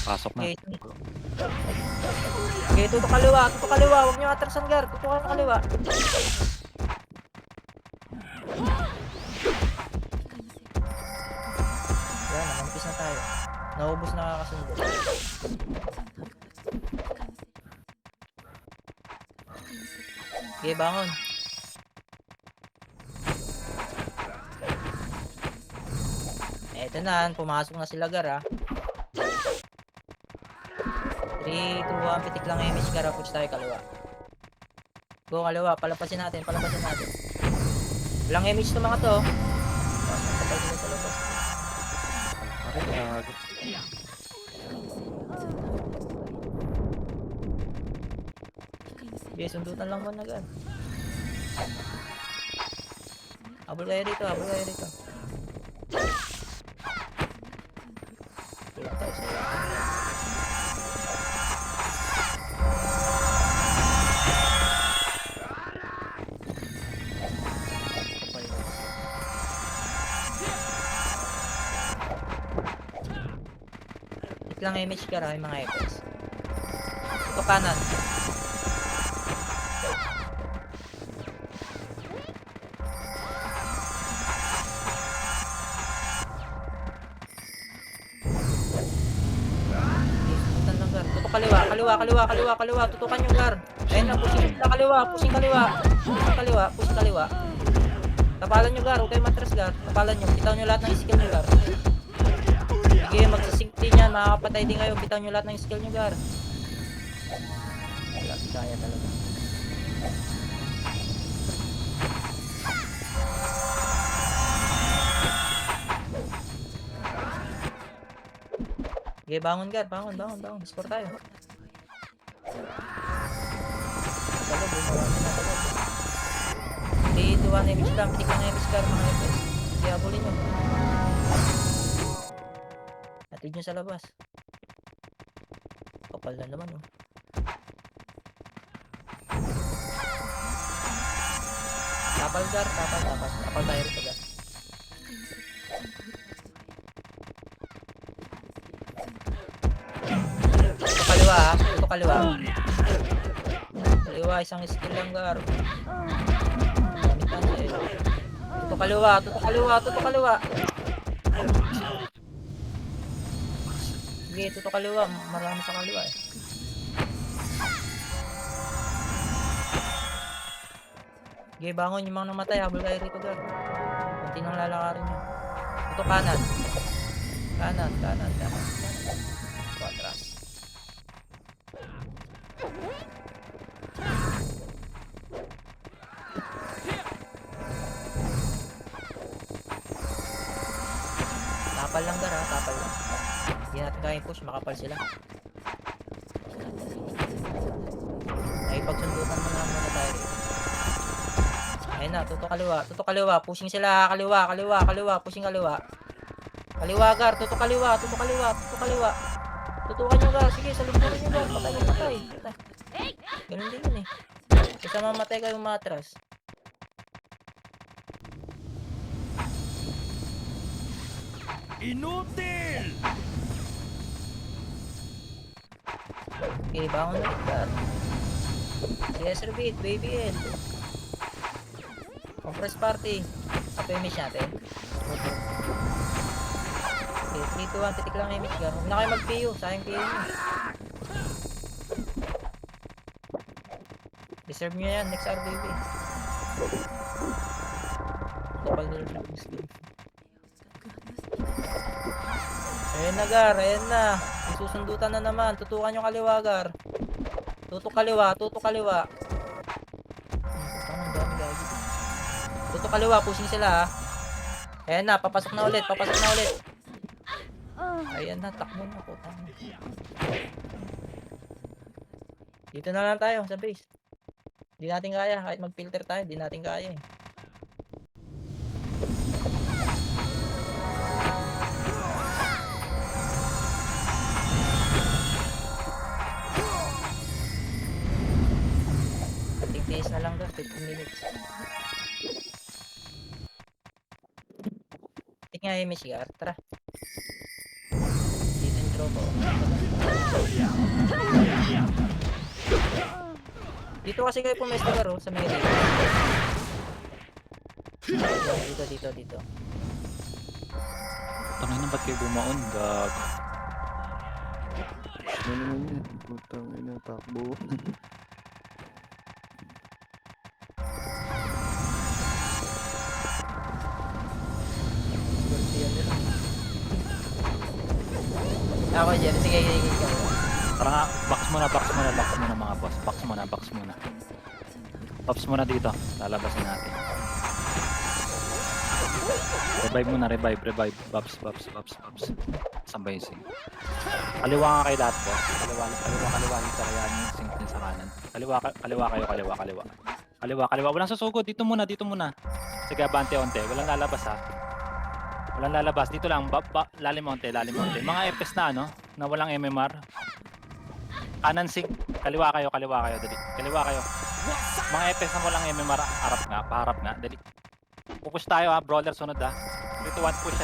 Pasok na. Okay, tutok kaliwa. Huwag nyo atrasan, Gar. Tutukan kaliwa. Yan, nakampis na tayo. Naubos na kakasundo. Okay, bangon. Eto na, pumasok na sila, Gar, ha. 3, 2, 1, pitik lang image, Gar. Push tayo kaliwa. Go kaliwa, palapasin natin. Walang image to mga to. Pasok sila sa labas. Ay, gago. Okay, sundutan lang muna, Gar. Habol kayo dito. Wala tayo sa labas. Pitik lang image ka yung mga FS. Ito kanan. Tutukan lang gar. Tutok kaliwa, kaliwa, kaliwa, kaliwa, kaliwa. Tutukan yung gar. Ayun na, pushing na kaliwa, pushing kaliwa. Pushing kaliwa, pushing kaliwa. Tapalan nyo gar, huwag kayo matras gar. Tapalan nyo, bitaw nyo lahat ng skill nyo gar. Sige, magsisink din yan, makakapatay din kayo. Bitaw nyo lahat ng skill nyo gar. Wala, kaya talaga. Sige, bangon gar, bangon, bangon, bangon. Score tayo. Salog, marami na salog. Hindi, 2 image lang. Pitik lang image gar, mga FS. Diabolin nyo. Atid nyo sa labas. Kapal na naman, oh. Tapal gar, tapal, tapal. Tapal tayo rito gar. Ito kaliwa, ha? Ito kaliwa. Kaliwa, isang skill lang gar. Gamit na siya, eh. Ito kaliwa, ito kaliwa, ito kaliwa. Sige, ito kaliwa. Marami sa kaliwa, eh. Sige, bangon yung mga namatay. Habol kayo rito, gar. Kunti nang lalakarin nyo. Ito kanan. Kanan, kanan, kanan. Ito atras. Tapal lang, gar, ha. Tapal lang. Hindi natin kaya push. Makapal sila. Ay, pagsundutan mo lang muna tayo rito. Ayun na, tuto kaliwa, pushing sila, kaliwa, kaliwa, kaliwa, pushing kaliwa. Kaliwa gar, tuto kaliwa, tuto kaliwa, tuto kaliwa. Tutukan nyo gar, sige, salubungan nyo gar, patay na patay. Ganun din yun, eh. Kasi mamatay kayo matras. Inutil! Okay, bangon ulit gar. Yes, repeat, baby L. Compress party. Apa image natin? Okay, 3, 2, 1, titik lang image gar. Huwag na kayo mag-PU, sayang PU nyo. Deserve nyo yan, next RBB. Kapal nyo lang yung skill. Ayan na gar, ayan na. Isusundutan na naman, tutukan yung kaliwa gar. Tutok kaliwa, tutok kaliwa. Ang dami gagi. Tutok kaliwa, pushing sila, ha. Ayan na, papasok na ulit, papasok na ulit. Ayan na, takbo na po. Dito na lang tayo sa base. Di natin kaya, kahit mag-filter tayo, di natin kaya, eh. Tigtiis na lang doon, 15 minutes. Tingnan yung Michigar, tara. Dito yung tropa. Dito kasi kayo pumesto garo sa may dito. Dito. Tangin na, ba't kayo bumaon? Gag. Ano naman yan? Putang ina, takbo. Ako dyan, sige. Tara nga, box muna mga boss. Box muna. Pops muna dito. Lalabasin natin. Revive muna, revive. Bops. Sambay-sing. Kaliwa nga kayo lahat, boss. Kaliwa dito. Kaya yung sync din sa kanan. Kaliwa kayo. Kaliwa. Walang susugod. Dito muna. Sige, abante onte. Walang lalabas, ha. Walang lalabas. Dito lang. Lalim onte. Mga FS na, ano? Na walang MMR. Kanan sync. Kaliwa kayo. Dali. Kaliwa kayo. Mga FS na walang MMR. Paharap nga. Dali. Pupush tayo, ha. Brawler sunod, ha. 3, 2, 1. Push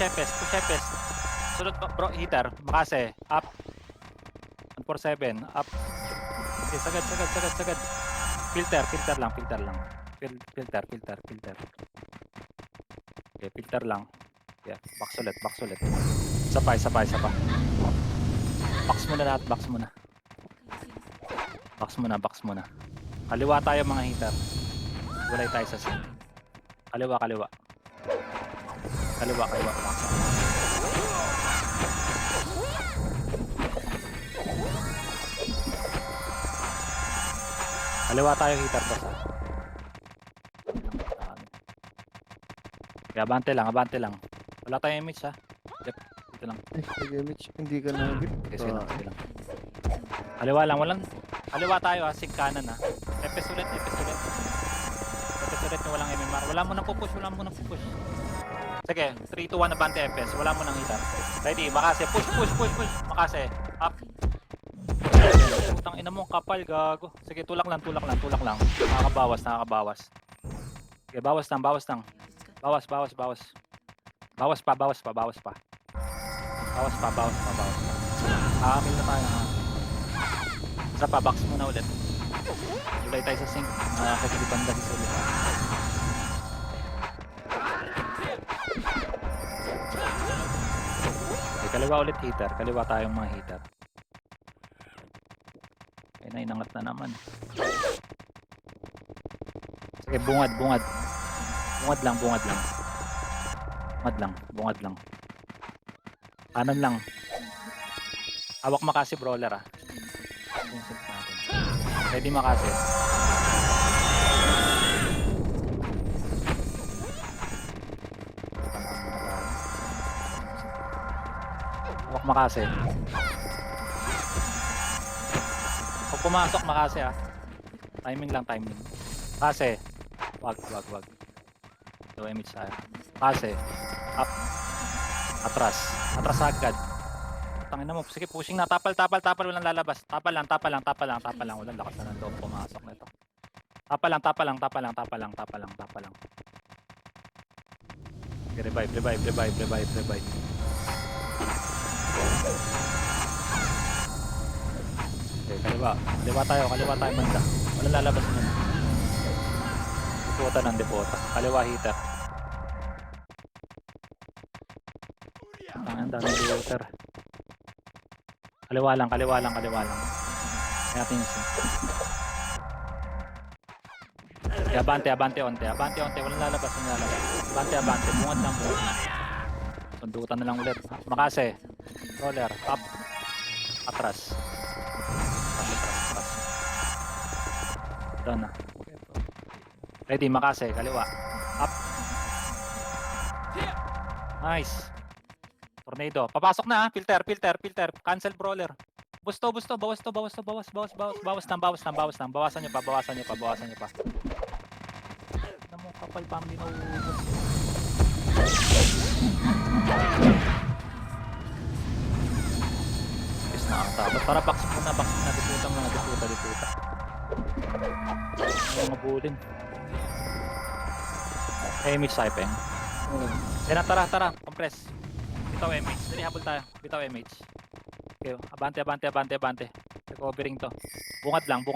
FS. Sunod bro, hitter. Makase. Up. 147. Up. Okay, sagad. Filter lang. Filter. Okay, filter lang. Yeah, box ulit. Isa pa. Box muna lahat, box muna. Kaliwa tayo mga hitter. Walay tayo sa sink. Kaliwa. Box. Kaliwa tayo hitter boss ha. Okay, abante lang. Wala tayong image ha. Yep, dito lang. Sige, Mitch. Hindi ka nabit. Okay, sige lang. Kaliwa lang, kaliwa tayo ha, sink kanan ha. Epes ulit na walang MMR. Wala mo nang pupush. Sige, 3, 2, 1, abante Epes. Wala mo nang hitter. Ready, Makase, push. Makase, up. Putang ina mo, kapal, gago. Sige, tulak lang. Nakakabawas. Sige, bawas lang. Bawas pa. Aamil na tayo. Isa pa, box muna ulit. Ulay tayo sa sink. Nakakagilipan dali sa ulit. Okay, kaliwa ulit hitter. Kaliwa tayong mga hitter. Okay na, inangat na naman. Sige, bungad. Bungad lang. Kanan lang. Hawak Makase brawler ah. Yung sync natin. Ready Makase. Hawak Makase. Pag pumasok Makase ah. Timing. Makase. Wag. Low image tayo. Makase. Up. Atras agad. Tangin na mo. Sige, pushing na. Tapal. Walang lalabas. Tapal lang. Walang lakas na ng loob pumasok na ito. Tapal lang. Okay, revive. Okay, kaliwa tayo banda. Walang lalabas na. Depota. Kaliwa hitter. Ang daming hitter. Kaliwa lang. Kaya natin yung sync. Okay, abante, onte. Walang lalabas. Abante. Bungad lang. Sundutan na lang ulit. Makase. Roller. Up. Atras. Doon na. Ready, Makase. Kaliwa. Up. Nice. Tornado. Papasok na ha. Filter. Cancel brawler. Busto. Bawas lang. Bawasan nyo pa. Ano mo, kapal pa ang dinuubos. Yes na ang tapos. Tara, box muna. Diputa. Ano mabulin. Image typing. Yan na, tara. Compress. Bitaw MH. Dali, habol tayo. Bitaw MH. Okay, abante. Recovering to. Bungad lang.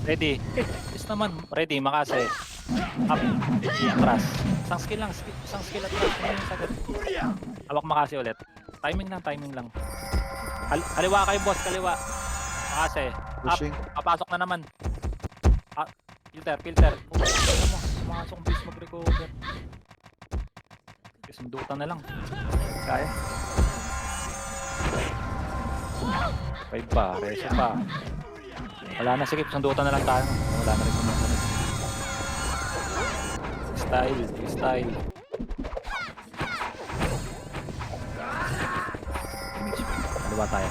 Ready. Yes naman. Ready, Makase. Up. Atras. Isang skill atras. Sagad. Hawak Makase ulit. Timing lang. Kaliwa kayo, boss. Makase. Up. Pushing. Papasok na naman. Filter. Pumasok ang base mag-recover. Sundutan na lang. Kaya. 5 pa. Reso pa. Wala na. Sige, sundutan na lang tayo. Wala na rin sumunod. Style. Image. Kaliwa tayo.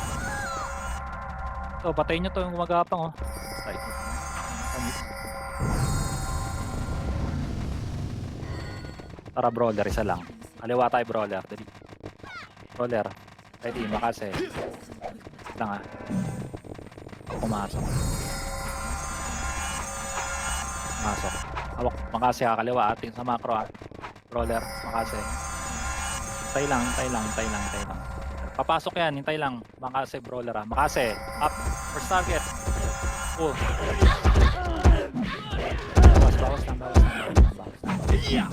So, patayin nyo to yung gumagapang oh. Right. Tara brawler, isa lang. Kaliwa tayo brawler. Dali. Brawler. Ready, Makase. Lang ah. Pumasok. Hawak Makase ha, kaliwa ating sa macro ha. Brawler, Makase. Hintay lang, hintay lang, hintay lang, hintay lang. Papasok yan, hintay lang. Makase, brawler ah. Makase, up. First target. Oh. Bawas, bawas lang, bawas lang, bawas lang, bawas lang.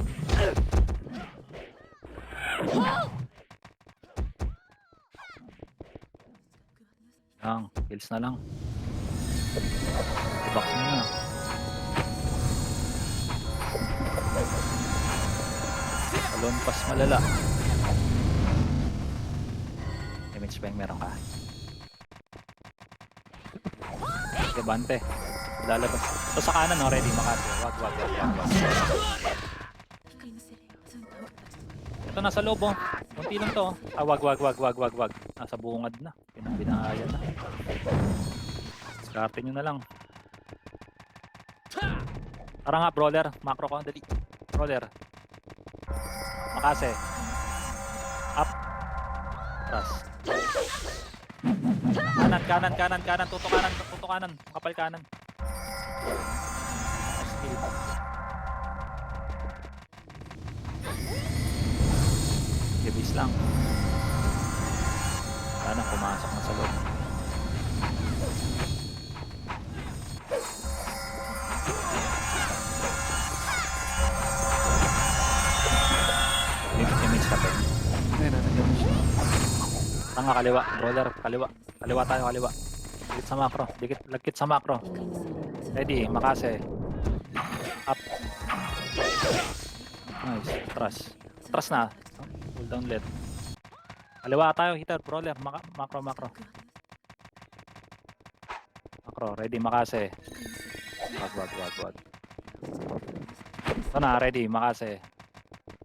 Lang, kills na lang. Box mo na. Balon pas malala. Image bang meron ka? Sige, bante. Lalabas. So sa kanan, no? Ready, makasi. Wag, wag, wag, wag, wag. Ito nasa loob, oh. Kunti lang to. Ah, wag, wag, wag, wag, wag, wag. Nasa bungad na. Binahaya na. Skarte nyo na lang. Tara nga, brawler. Macro ko. Dali. Brawler. Makase. Up. Tras. Kanan, kanan, kanan, kanan. Tuto kanan, tuto kanan. Kapal kanan. Skill. Gibis lang. Sana pumasok na sa loob. Image ka pa. Ayun na, nag-damage na. Tanga, kaliwa. Brawler, kaliwa. Kaliwa tayo, kaliwa. Dikit sa macro. Dikit, lagkit sa macro. Ready, makase. Up. Nice. Trust. Trust na. Pull down left. Kaliwa tayo, hitter, brawler. Macro, macro. Macro, ready, makase. Wag, wag, wag, wag. Ito na, ready, makase.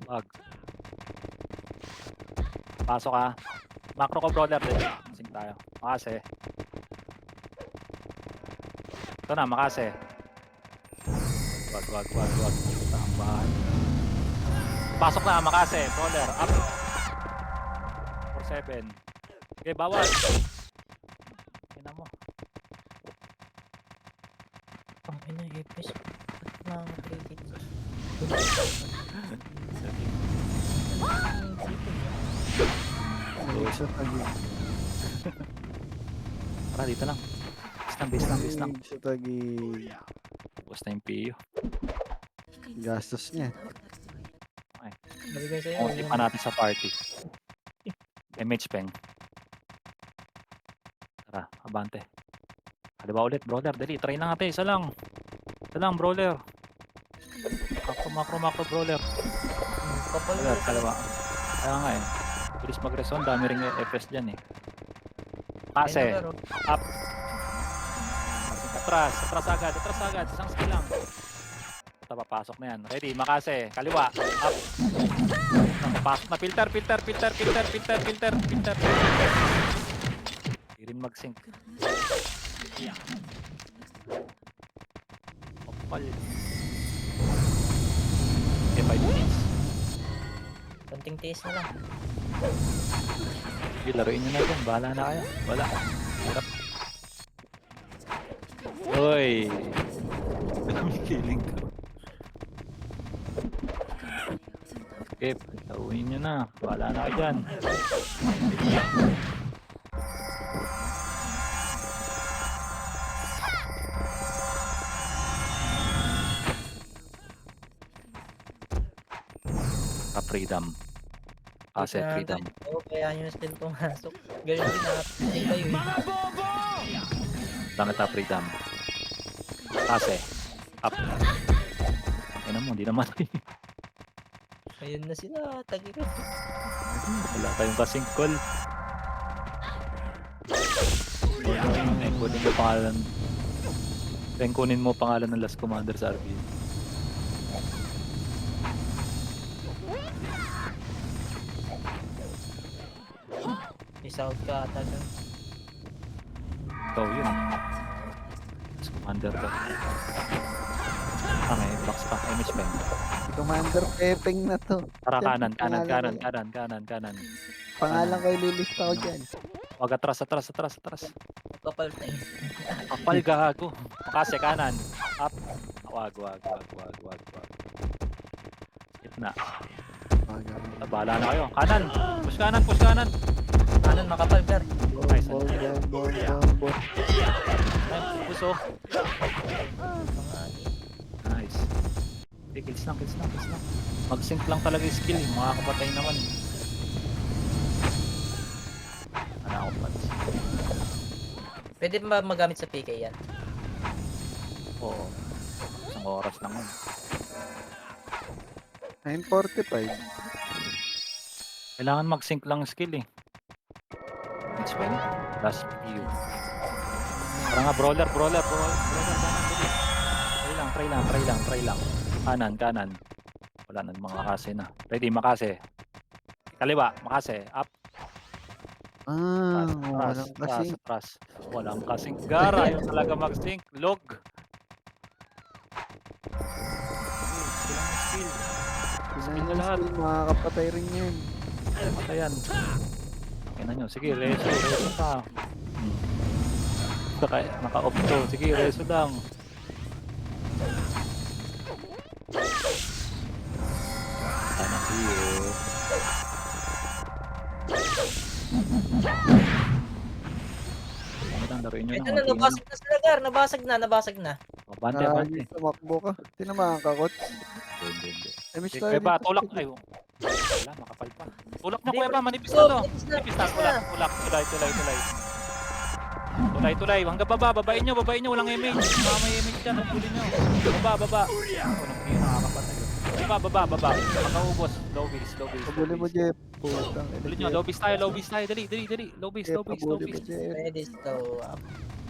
Wag. Pasok ka. Macro ko, brawler. Ready. Sing tayo. Makase. Ito na, makase. Wag, wag, wag, wag. Tambahan. Pasok na, makase. Brawler, up. 4-7. Okay, bawal. Tingnan mo. Ang ina, epis. Mga credit. Isa tagi. Tara, dito lang. Base lang, base lang. Isa tagi. Basta yung PU. Gastos niya. Nabigay sa'yo. Kunti pa natin sa party. Image peng. Tara, abante. Kaliwa ulit, brawler. Dali, try na natin. Isa lang. Isa lang, brawler. Macro, macro, macro, brawler. Kapal Brawler, kaliwa. Kaya nga eh. Bilis mag-reson. Dami rin yung FS dyan eh. Kasi, up. Atras, atras agad, atras agad. Isang skill lang. Ito, papasok na yan. Ready, makase. Kaliwa, up. Napapasok na. Filter, filter, filter, filter, filter, filter, filter. Hindi rin mag-sync. Kapal. Okay, 5 minutes. Konting tiis na lang. Okay, laruin nyo na dyan. Bahala na kayo. Wala. Hirap. Uy. Dami killing ko. Okay, laruin nyo na. Bahala na kayo dyan. Freedom. Kasi freedom. Oo, kaya nyo still pumasok. Ganyan din natin kayo eh. Bakit freedom? Kasi up. Ayun mo, hindi naman. Ayun na sila, tagi ka. Wala tayong kasing call. Kunin mo pangalan. Kunin mo pangalan ng last commander sa RB. Out ka ata dun. Ikaw yun. Last commander ka. May box pa. Image bang. Si Commander Pepeng na to. Tara, Siyempre, kanan, kanan, pangalan kanan, ko- kanan, kanan, kanan. Pangalan ko ililista ko dyan. Wag atras, atras, atras, atras. Kapal na eh. Kapal gago. Makase kanan. Up. Wag, wag, wag, wag, wag, wag. Gitna. Pangalan. Bahala na kayo. Kanan! Push kanan, push kanan! Kanan makapal, Gar. Nice. Bom. Ayun, puso. Nice. Okay, kills lang. Mag-sync lang talaga yung skill. Makakapatay naman. Ano ako pats? Pwede ba magamit sa PK yan? Oo. Isang oras lang yun. 9:45. Kailangan mag-sync lang skill eh. It's when last view. Parang nga brawler. Kanan, try lang. Kanan. Wala na mga makase na. Ready, makase. Kaliwa, makase. Up, Walang kasi. atras. Walang kasing gara. Ayaw talaga mag-sync. Log. Skill. Skill na lahat. Makakapatay rin yan. Patayan. Kainan nyo. Sige, reso pa. Naka-off to. Sige, reso lang. Sana siyo. Laruin nyo Ito lang. na, nabasag na sila, Gar. Nabasag na. Bante. Tumakbo ka. Tinamaan ka, Kot. Hindi. Damage tayo Kuya ba, dito. tulak. Ay, wala, makapal pa. Tulak nyo, Hindi, kuya ba, manipis oh, na to. manipis na, Manipis na, manipis na. tulak. Tulay. Hanggang baba, babain nyo. Walang image. Mga may image dyan, nagpulin nyo. Baba. Hindi nakakapatay. Baba. Makaubos. Low base. Pabuli mo, Jeff. Putang ina, Pulin nyo, Jeff. low base tayo. Dali. Low base. Jeff, pabuli mo, Jeff. Pwede ito.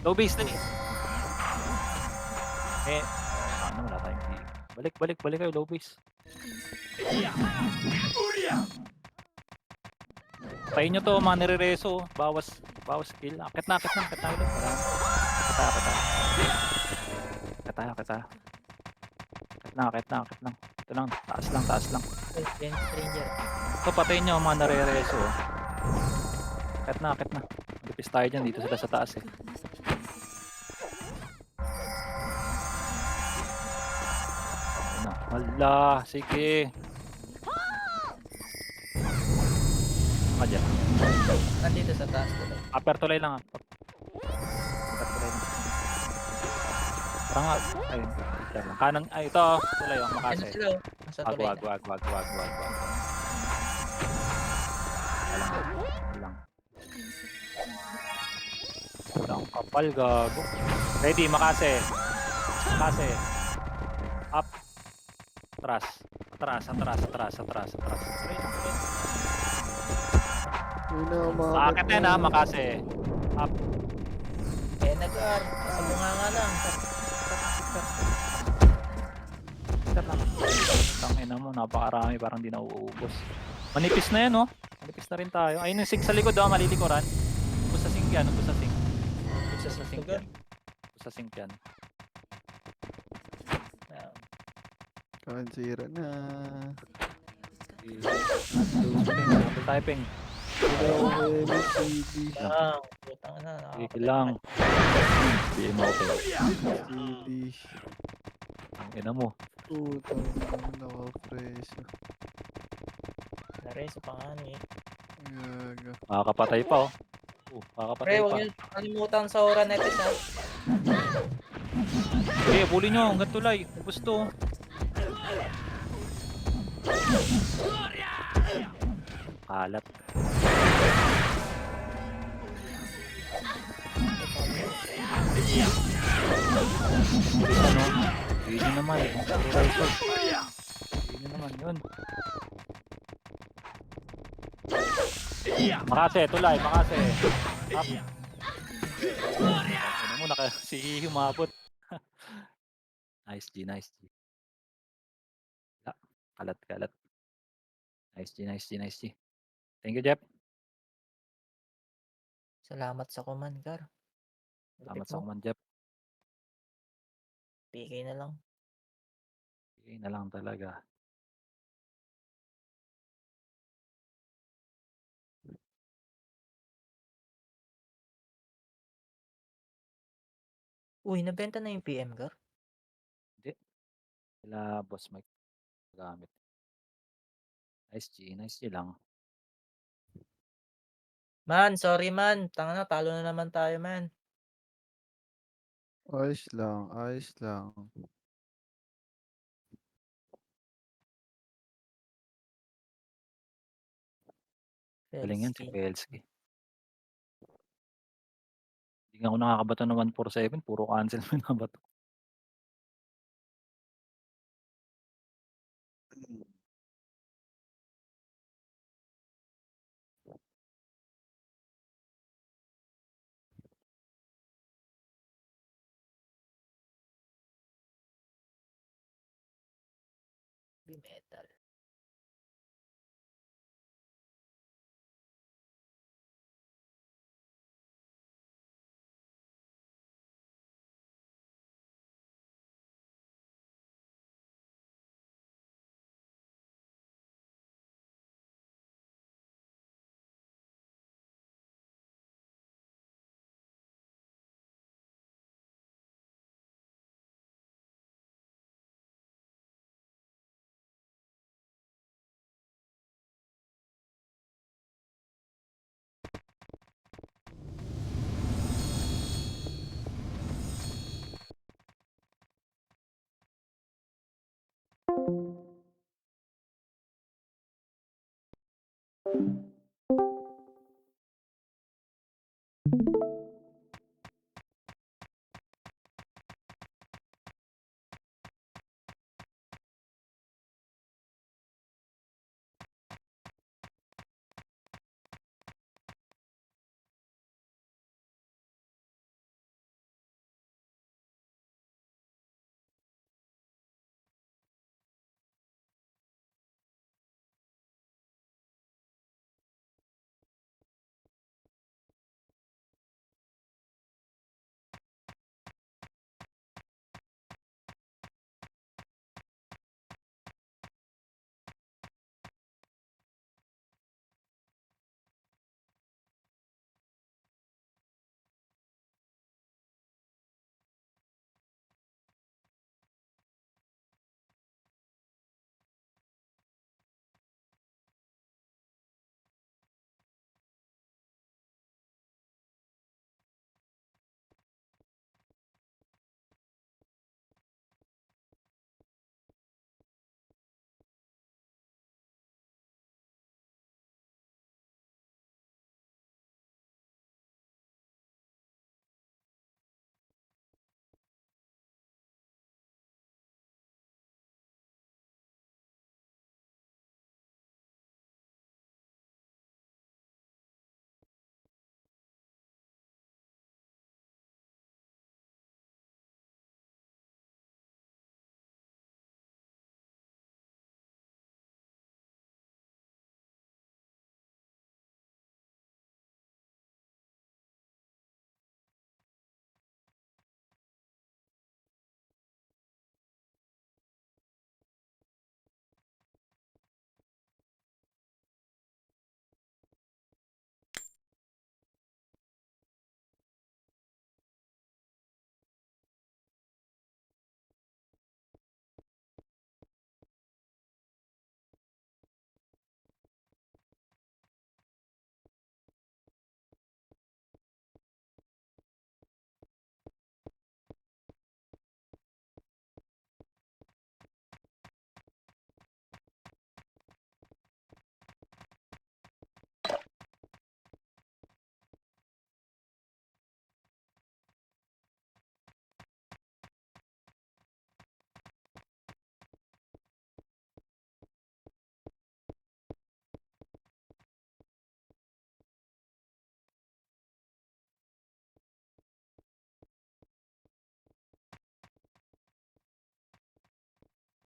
Low base, dali. Wala tayong key. Balik kayo, low base. Tayo nyo to, mga nire-reso. Bawas skill. Akit na ulit. Akit na. Ito lang, taas lang. Stranger. Ito, patayin nyo, mga nare-reso. Akit na. Lipis tayo dyan, dito sila sa taas eh. Hala, sige. Dyan. Nandito sa taas tuloy. Upper tulay lang. Parang nga, ayun. Kanang, ito, tulay ang Ano makase. sila? Nasa tuloy na. Wag. Walang. Walang kapal, gago. Ready, makase. Up. Atras. Tuloy lang. Yun na, umakit Akit na yun ha, makase. Up. Eh, nag-ar. Nasa bunganga lang. Tangina mo, napakarami, parang di nauubos. Manipis na yan, oh. Manipis na rin tayo. Ayun yung 6 sa likod, oh, malilikuran. Ubus sa sink yan. Kansira na. Typing. CD. Putang na. Sige lang. Hindi mo okay. CD. Ang ina mo. Putang naka-preso. Nareso pa nga ni. Gaga. Makakapatay pa, oh. Pre, Makakapatay huwag pa. niyo kalimutan sa Aura Netes ha. Sige, bully nyo. Hanggang tulay. Ubus to. Kalat. Ano naman. Yun naman yun. Makase, tulay, makase. Up. Ano mo, si humabot. Nice G. Kalat. Nice G. Thank you, Jeff. Salamat sa command, Gar. Salamat sa command, Jeff. PK na lang. Sige na lang talaga. Uy, nabenta na yung PM, Gar. Sila Boss Mike gamit. Nice G lang. Man, sorry man. Tanga na, talo na naman tayo man. Ayos lang, ayos lang. Galing yan si Felski. Pelski. Hindi nga ako nakakabato ng 147, puro cancel mo nabato. Metal.